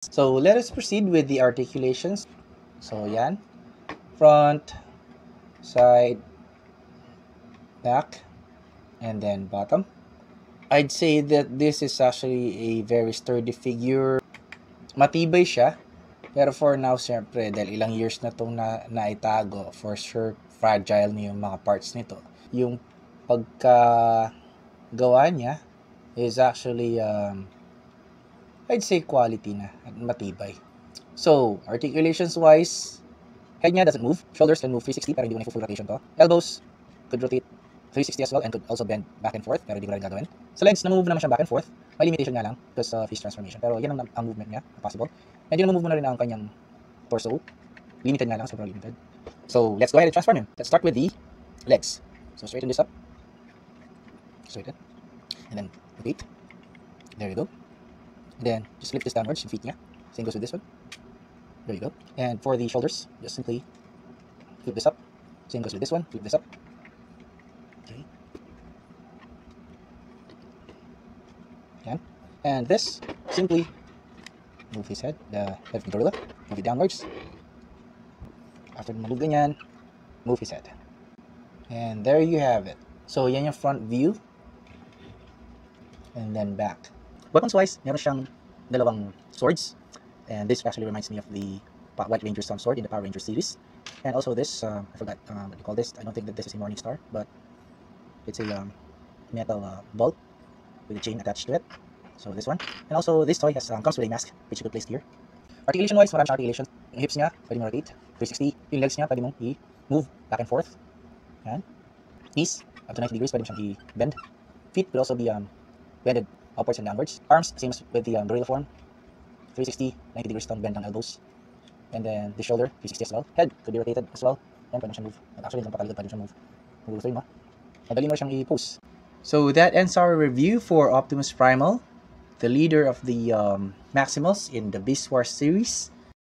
So let us proceed with the articulations. So yan, front, side, back, and then bottom. I'd say that this is actually a very sturdy figure. Matibay siya. Pero for now, siyempre, dahil ilang years na itong naitago, for sure, fragile na yung mga parts nito. Yung pagkagawa niya is actually, I'd say quality na at matibay. So, articulations-wise, head niya doesn't move. Shoulders can move 360 pero hindi ko na full rotation to. Elbows could rotate 360 as well and could also bend back and forth pero hindi ko rin gagawin. Sa legs, na-move naman siya back and forth. May limitation nga lang because of his transformation. Pero yan ang movement niya, possible. And yun na-move mo na rin ang kanyang torso. Limited nga lang, sobrang limited. So, let's go ahead and transform him. Let's start with the legs. So, straighten this up. Straighten. And then, repeat. There you go. And then, just lift this downwards, yung feet niya. Same goes with this one. There you go. And for the shoulders, just simply flip this up. Same goes with this one. Flip this up. Okay. And this, simply move his head, the head of the gorilla, move it downwards. After move ganyan, move his head. And there you have it. So, yan yung front view. And then back. Weapons-wise, meron siyang dalawang swords. And this actually reminds me of the White Ranger Storm Sword in the Power Ranger series. And also this, I forgot what you call this. I don't think that this is a Morning Star, but it's a metal bolt with a chain attached to it. So this one. And also this toy has comes with a mask, which you could place here. Articulation-wise, marami siyang articulation. Yung hips niya, pwede mo rotate. 360. Yung legs niya, pwede mong i-move back and forth. Yan. Knees, up to 90 degrees, pwede mo siyang i-bend. Feet could also be bended upwards and downwards. Arms, same as with the gorilla form. 360, 90 degrees down bend ang elbows. And then the shoulder, 360 as well. Head could be rotated as well. Yan, pwede mo siyang move. Actually, lang patalikod, pwede mo siyang move. Move mo. Madali mo siyang i-pose. So that ends our review for Optimus Primal, the leader of the Maximals in the Beast Wars series.